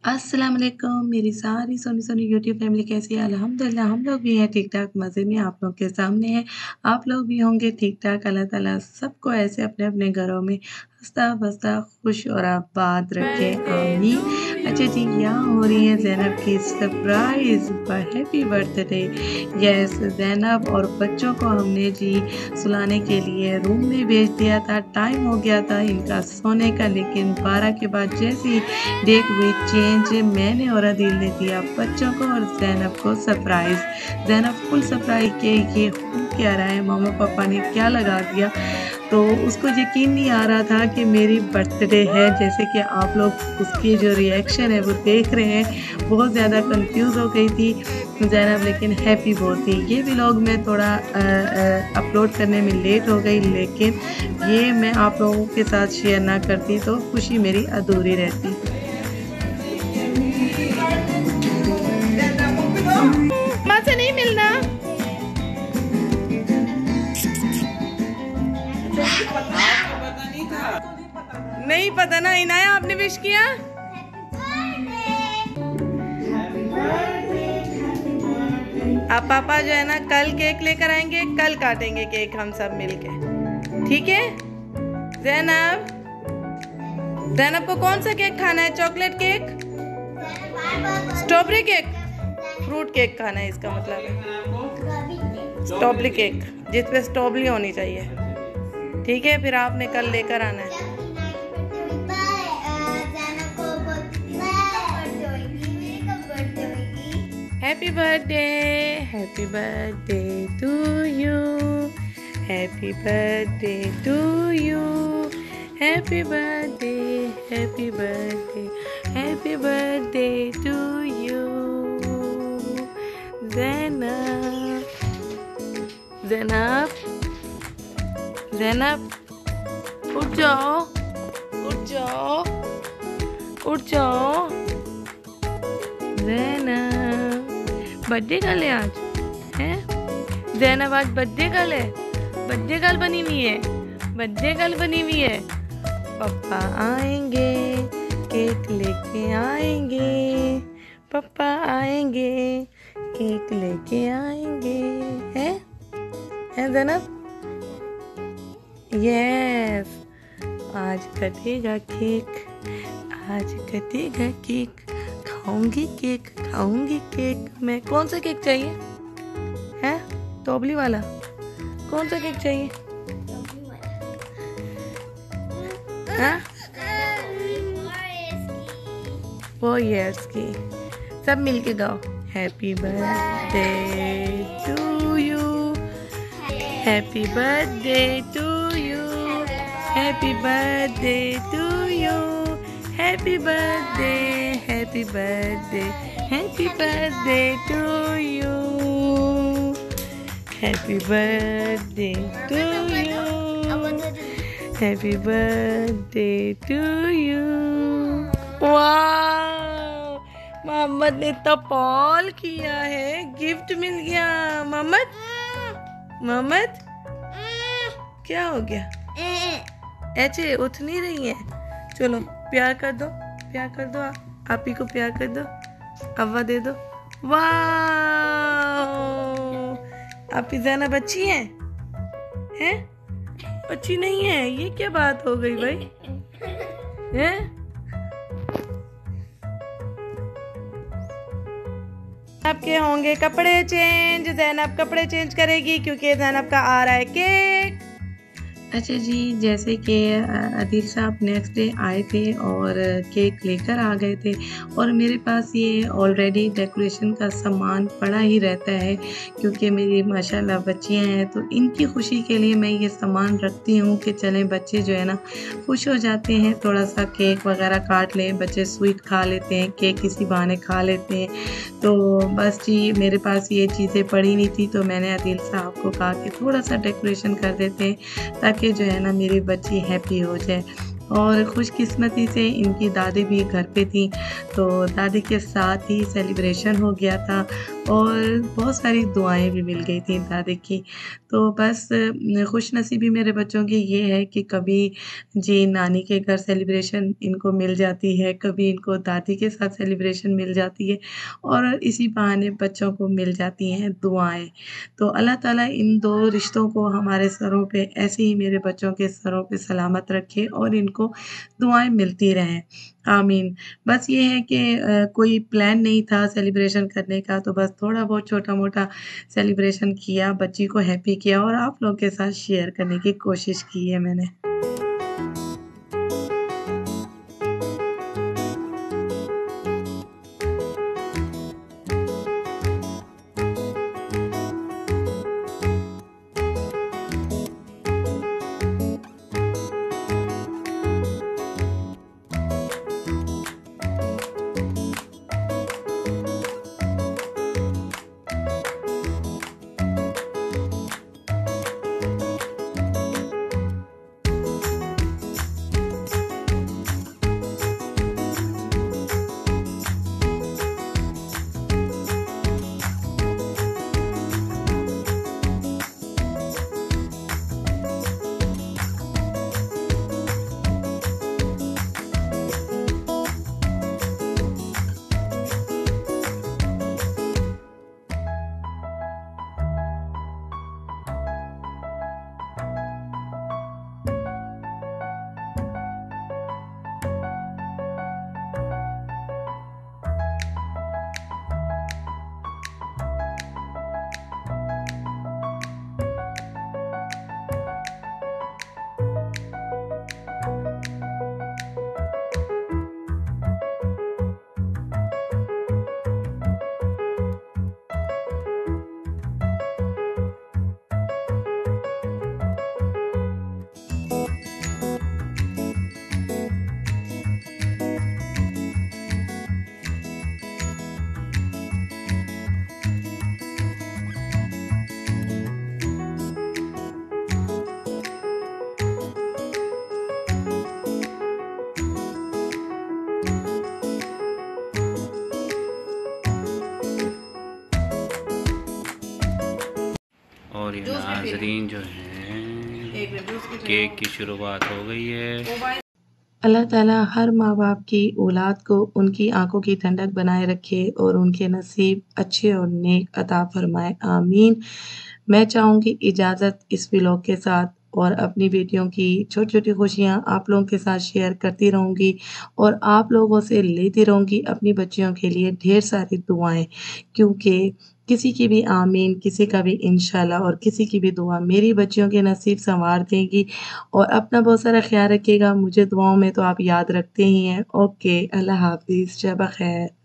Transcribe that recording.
अस्सलाम वालेकुम मेरी सारी सोनी यूट्यूब फैमिली कैसी है? अल्हम्दुलिल्लाह हम लोग भी हैं ठीक-ठाक मज़े में आप लोग के सामने हैं। आप लोग भी होंगे ठीक-ठाक। अल्लाह ताला सबको ऐसे अपने-अपने घरों में हँसता-बसता खुश और आबाद रखे आमीन। अच्छा जी, यहाँ हो रही है ज़ैनब की surprise happy birthday. Yes, Zainab और बच्चों को हमने जी सुलाने के लिए रूम में भेज दिया था। टाइम हो गया था इनका सोने का, लेकिन 12 के बाद जैसे ही डेट हुई चेंज, मैंने और अदील ने दिया बच्चों को और ज़ैनब को सरप्राइज़। ज़ैनब फुल सरप्राइज़ के ये हो क्या रहा है, मम्मा पापा ने क्या लगा दिया, तो उसको यकीन नहीं आ रहा था कि मेरी बर्थडे है। जैसे कि आप लोग उसकी जो रिएक्शन है वो देख रहे हैं, बहुत ज़्यादा कंफ्यूज हो गई थी ज़ैनब, लेकिन हैप्पी बहुत थी। ये व्लॉग मैं थोड़ा अपलोड करने में लेट हो गई, लेकिन ये मैं आप लोगों के साथ शेयर ना करती तो खुशी मेरी अधूरी रहती। माँ से नहीं मिलना। नहीं पता ना, इनाया आपने विश किया? अब पापा जो है ना कल केक लेकर आएंगे, कल काटेंगे केक हम सब मिलके, ठीक है? ज़ैनब को कौन सा केक खाना है? Chocolate cake, strawberry cake, fruit cake खाना है, इसका मतलब है स्ट्रॉबेरी केक जिसपे स्ट्रॉबेरी होनी चाहिए, ठीक है? फिर आपने कल लेकर आना है। Happy birthday to you, happy birthday to you, happy birthday, happy birthday, happy birthday to you. Zainab, Zainab, Zainab उठ जाओ, उठ जाओ, उठ जाओ। ज़ैनब बर्थडे कल है आज, हैं? ज़ैनब आज बर्थडे कल है, बर्थडे कल बनी हुई है, बर्थडे कल बनी हुई है। पापा आएंगे, केक लेके आएंगे, पापा आएंगे, केक लेके आएंगे, हैं? हैं ज़ैनब? यस, आज कटेगा केक, आज कटेगा केक, खाऊंगी केक, खाऊंगी केक मैं। कौन सा केक चाहिए? हैं? स्ट्रॉबेरी वाला? कौन सा केक चाहिए? हाँ? वो ईयर्स की। सब मिलके गाओ। Happy birthday to you, happy birthday to you, happy birthday to you, happy birthday, happy birthday, happy birthday to you, happy birthday to you, happy birthday to you. वाह, मोहम्मद ने तो कॉल किया है, गिफ्ट मिल गया। मोहम्मद क्या हो गया? ऐसे उठ नहीं रही है? चलो प्यार कर दो, प्यार कर दो, आप ही को प्यार कर दो, अव्वा दे दो। वाह, आपकी ज़ैनब अच्छी है? हैं? अच्छी नहीं है? ये क्या बात हो गई भाई? हैं? आपके होंगे कपड़े चेंज, ज़ैनब कपड़े चेंज करेगी क्योंकि ज़ैनब का आ रहा है केक। अच्छा जी, जैसे कि अदील साहब नेक्स्ट डे आए थे और केक लेकर आ गए थे, और मेरे पास ये ऑलरेडी डेकोरेशन का सामान पड़ा ही रहता है क्योंकि मेरी माशाल्लाह बच्चियां हैं, तो इनकी खुशी के लिए मैं ये सामान रखती हूँ कि चलें बच्चे जो है ना खुश हो जाते हैं, थोड़ा सा केक वगैरह काट लें, बच्चे स्वीट खा लेते हैं, केक किसी बहाने खा लेते हैं। तो बस जी मेरे पास ये चीज़ें पड़ी नहीं थी, तो मैंने अदील साहब को कहा कि थोड़ा सा डेकोरेशन कर देते हैं ताकि जो है ना मेरी बच्ची हैप्पी हो जाए। और खुशकिस्मती से इनकी दादी भी घर पे थी, तो दादी के साथ ही सेलिब्रेशन हो गया था। और बहुत सारी दुआएँ भी मिल गई थी दादी की। तो बस खुशनसीबी मेरे बच्चों की ये है कि कभी जी नानी के घर सेलिब्रेशन इनको मिल जाती है, कभी इनको दादी के साथ सेलिब्रेशन मिल जाती है और इसी बहाने बच्चों को मिल जाती हैं दुआएँ। तो अल्लाह ताला इन 2 रिश्तों को हमारे सरों पे ऐसे ही मेरे बच्चों के सरों पे सलामत रखे और इनको दुआएँ मिलती रहें। आमीन। बस ये है कि कोई प्लान नहीं था सेलिब्रेशन करने का, तो बस थोड़ा बहुत छोटा-मोटा सेलिब्रेशन किया, बच्ची को हैप्पी किया और आप लोगों के साथ शेयर करने की कोशिश की है मैंने। और ये नाजरीन जो हैं केक की शुरुआत हो गई है। अल्लाह ताला हर माँ-बाप की औलाद को उनकी आँखों की ठंडक बनाए रखे और उनके नसीब अच्छे और नेक अता फ़रमाए, आमीन। मैं चाहूँगी इजाज़त इस व्लॉग के साथ और अपनी बेटियों की छोटी-छोटी खुशियाँ आप लोगों के साथ शेयर करती रहूँगी और आप लोगों से लेती रहूँगी अपनी बच्चियों के लिए ढेर सारी दुआएँ क्योंकि किसी की भी आमीन, किसी का भी इंशाल्लाह और किसी की भी दुआ मेरी बच्चियों के नसीब सँवार देगी और अपना बहुत सारा ख़्याल रखिएगा। मुझे दुआओं में तो आप याद रखते ही हैं। ओके, अल्लाह हाफ़िज़, शब ख़ैर।